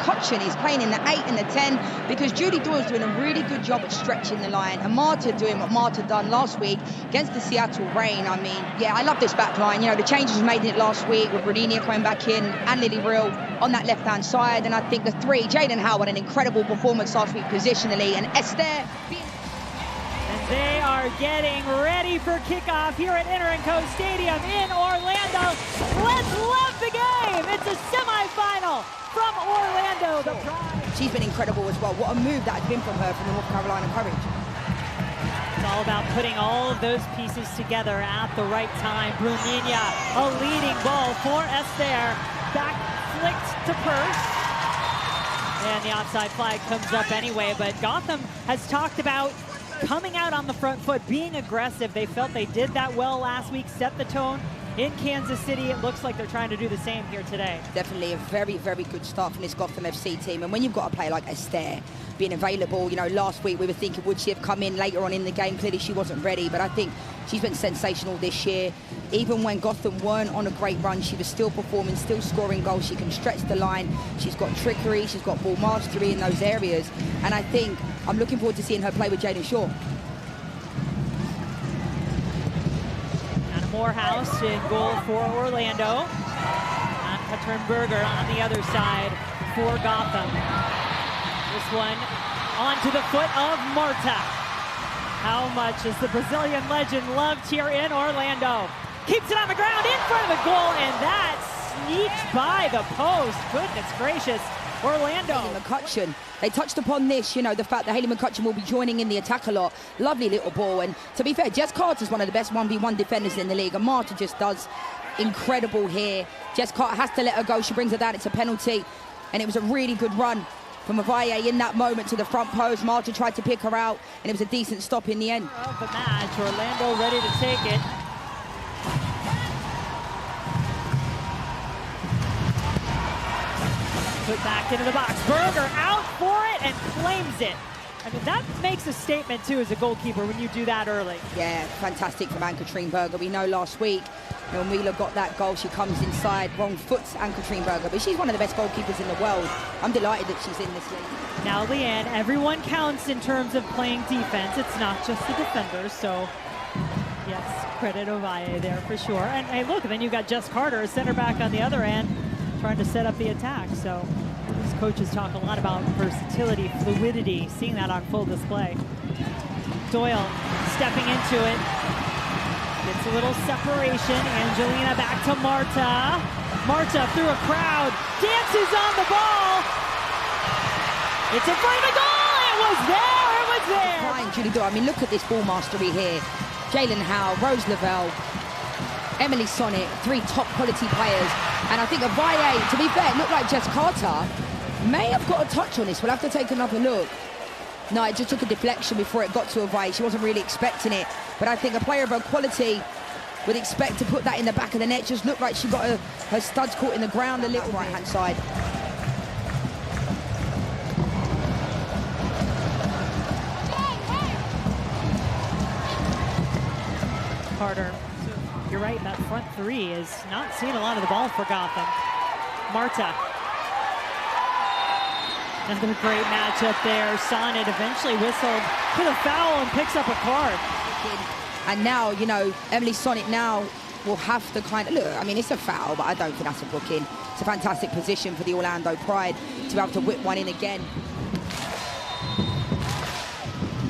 McCutcheon is playing in the 8 and the 10 because Julie Doyle's doing a really good job at stretching the line. And Marta doing what Marta done last week against the Seattle Reign. I mean, yeah, I love this back line. You know, the changes we made in it last week with Rodinia coming back in and Lily Real on that left-hand side. And I think the three, Jaden Howard, an incredible performance last week positionally, and Esther being... They are getting ready for kickoff here at Inter & Co Stadium in Orlando. Let's love the game. It's a semifinal from Orlando. The prize. She's been incredible as well. What a move that has been from her from the North Carolina Courage. It's all about putting all of those pieces together at the right time. Bruminia, a leading ball for Esther. Back flicked to Purse. And the offside flag comes up anyway, but Gotham has talked about coming out on the front foot, being aggressive. They felt they did that well last week, set the tone in Kansas City. It looks like they're trying to do the same here today. Definitely a very, very good start from this Gotham FC team. And when you've got a player like Esther being available, you know, last week we were thinking, would she have come in later on in the game? Clearly she wasn't ready, but I think she's been sensational this year. Even when Gotham weren't on a great run, she was still performing, still scoring goals. She can stretch the line. She's got trickery. She's got ball mastery in those areas. And I think I'm looking forward to seeing her play with Jaden Shaw. Anna Morehouse in goal for Orlando. And Katrin Berger on the other side for Gotham. This one onto the foot of Marta. How much is the Brazilian legend loved here in Orlando? Keeps it on the ground in front of the goal, and that sneaked by the post. Goodness gracious. Orlando. Haley McCutcheon. They touched upon this, you know, the fact that Haley McCutcheon will be joining in the attack a lot. Lovely little ball. And to be fair, Jess Carter's one of the best 1v1 defenders in the league. And Marta just does incredible here. Jess Carter has to let her go. She brings her down. It's a penalty. And it was a really good run from Avaye in that moment to the front post. Marta tried to pick her out, and it was a decent stop in the end. Of the match, Orlando ready to take it. Put back into the box. Berger out for it and claims it. I mean, that makes a statement, too, as a goalkeeper when you do that early. Yeah, fantastic from Ann-Katrine Berger. We know last week when Wheeler got that goal, she comes inside, wrong foot's Ann-Katrine Berger, but she's one of the best goalkeepers in the world. I'm delighted that she's in this league. Now, Leanne, everyone counts in terms of playing defense. It's not just the defenders, so yes, credit Avaye there for sure. And hey, look, then you've got Jess Carter, a center back on the other end, trying to set up the attack. So these coaches talk a lot about versatility, fluidity, seeing that on full display. Doyle stepping into it. Gets a little separation. Angelina back to Marta. Marta through a crowd. Dances on the ball. It's in front of the goal. It was there. It was there. Fine, Julie Doyle. I mean, look at this ball mastery here. Jalen Howe, Rose Lavelle, Emily Sonnet, three top quality players. And I think Avaye, to be fair, it looked like Jess Carter may have got a touch on this. We'll have to take another look. No, it just took a deflection before it got to Avaye. She wasn't really expecting it. But I think a player of her quality would expect to put that in the back of the net. Just looked like she got her studs caught in the ground a little right-hand side. Carter. You're right, that front three is not seeing a lot of the ball for Gotham. Marta. Another great matchup there. Sonnet eventually whistled to the foul and picks up a card. And now, you know, Emily Sonnet now will have to kind of, look, I mean, it's a foul, but I don't think that's a booking. It's a fantastic position for the Orlando Pride to be able to whip one in again.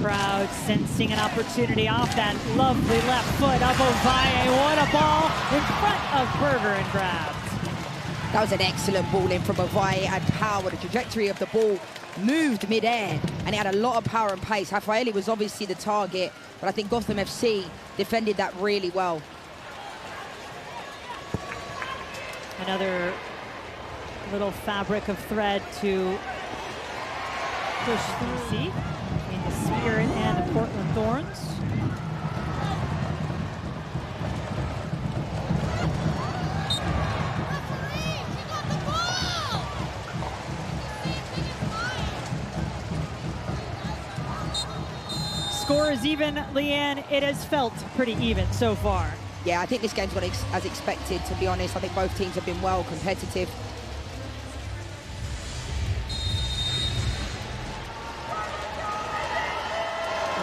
Crowd sensing an opportunity off that lovely left foot of Avaye. What a ball in front of Berger and grabbed. That was an excellent ball in from Avaye. It had power. The trajectory of the ball moved mid-air, and it had a lot of power and pace. Rafaeli was obviously the target, but I think Gotham FC defended that really well. Another little fabric of thread to push through. See? The Spirit and the Portland Thorns. Score is even, Leanne. It has felt pretty even so far. Yeah, I think this game's gone as expected, to be honest. I think both teams have been well competitive.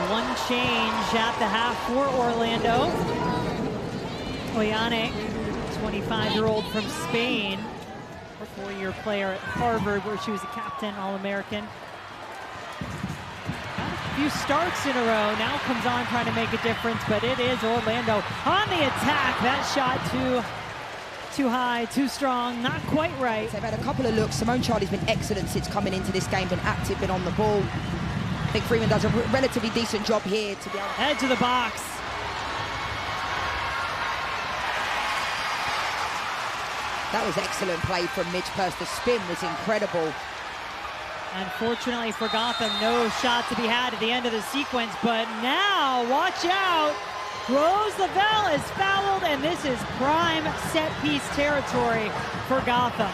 One change at the half for Orlando. Oyane, 25-year-old from Spain, a four-year player at Harvard where she was a captain, All-American. A few starts in a row, now comes on trying to make a difference, but it is Orlando on the attack. That shot too high, too strong, not quite right. They've had a couple of looks. Simone Charlie's been excellent since coming into this game, been active, been on the ball. I think Freeman does a relatively decent job here to be able to... Edge of the box. That was excellent play from Midge Purse. The spin was incredible. Unfortunately for Gotham, no shot to be had at the end of the sequence, but now, watch out. Rose Lavelle is fouled, and this is prime set-piece territory for Gotham.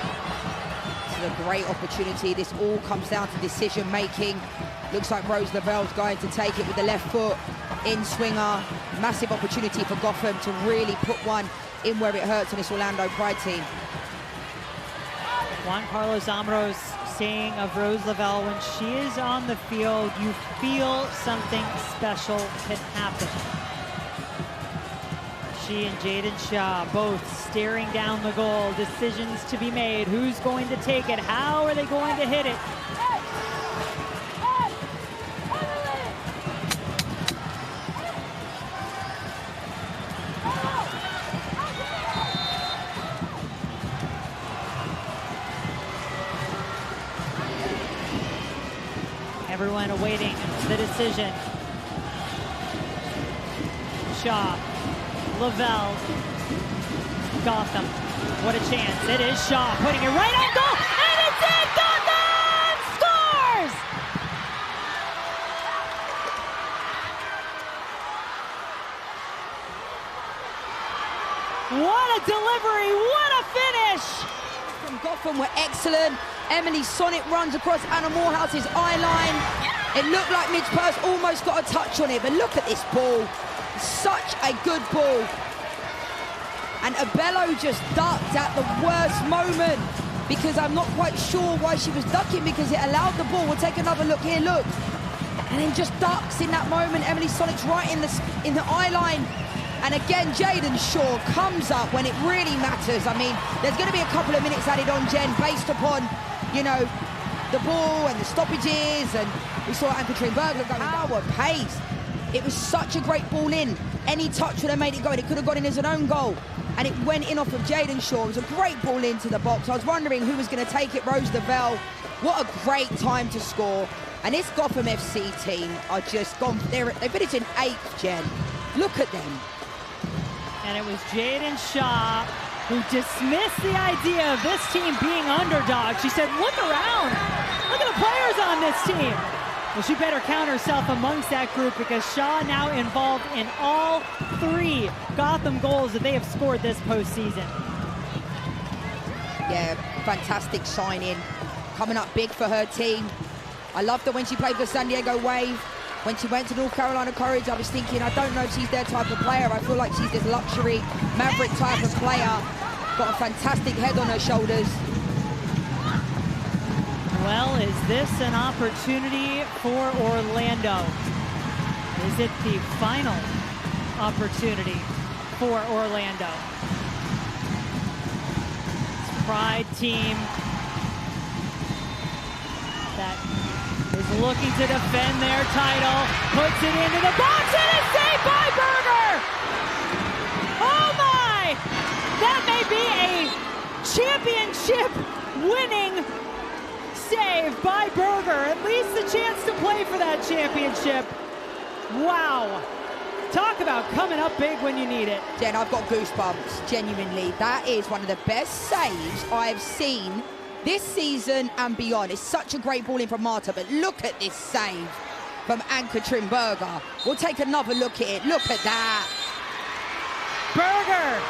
This is a great opportunity. This all comes down to decision-making. Looks like Rose Lavelle's going to take it with the left foot. In-swinger. Massive opportunity for Gotham to really put one in where it hurts on this Orlando Pride team. Juan Carlos Amros saying of Rose Lavelle, when she is on the field, you feel something special can happen. She and Jaden Shaw both staring down the goal. Decisions to be made. Who's going to take it? How are they going to hit it? Everyone awaiting the decision. Shaw, Lavelle, Gotham. What a chance. It is Shaw putting it right on goal, and it's in! Gotham scores! What a delivery, what a finish! From Gotham were excellent. Emily Sonnet runs across Anna Morehouse's eye line. It looked like Midge Purse almost got a touch on it, but look at this ball. Such a good ball. And Abello just ducked at the worst moment, because I'm not quite sure why she was ducking, because it allowed the ball. We'll take another look here, look. And then just ducks in that moment. Emily Sonnet's right in the eye line. And again, Jaden Shaw comes up when it really matters. I mean, there's going to be a couple of minutes added on, Jen, based upon, you know, the ball and the stoppages. And we saw Ann-Katrin Berger go power, pace. It was such a great ball in. Any touch would have made it go, and it could have gone in as an own goal. And it went in off of Jaden Shaw. It was a great ball into the box. I was wondering who was going to take it. Rose Lavelle. What a great time to score. And this Gotham FC team are just gone. They finished in 8th, Jen. Look at them. And it was Jaden Shaw who dismissed the idea of this team being underdog. She said, look around. Look at the players on this team. Well, she better count herself amongst that group, because Shaw now involved in all 3 Gotham goals that they have scored this postseason. Yeah, fantastic signing. Coming up big for her team. I loved her when she played for San Diego Wave. When she went to North Carolina Courage, I was thinking, I don't know if she's their type of player. I feel like she's this luxury, maverick type of player. Got a fantastic head on her shoulders. Well, is this an opportunity for Orlando? Is it the final opportunity for Orlando? This Pride team that is looking to defend their title, puts it into the box, and it's saved by Berger! Oh my! That may be a championship-winning save by Berger. At least the chance to play for that championship. Wow. Talk about coming up big when you need it. Jen, I've got goosebumps, genuinely. That is one of the best saves I've seen this season and beyond. It's such a great ball in from Marta, but look at this save from Ann-Katrin Berger. We'll take another look at it. Look at that. Berger,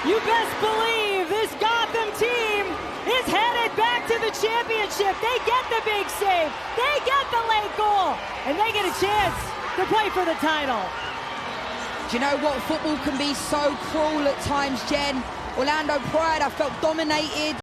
you best believe this Gotham team is headed back to the championship. They get the big save, they get the late goal, and they get a chance to play for the title. Do you know what? Football can be so cruel at times, Jen. Orlando Pride, I felt dominated.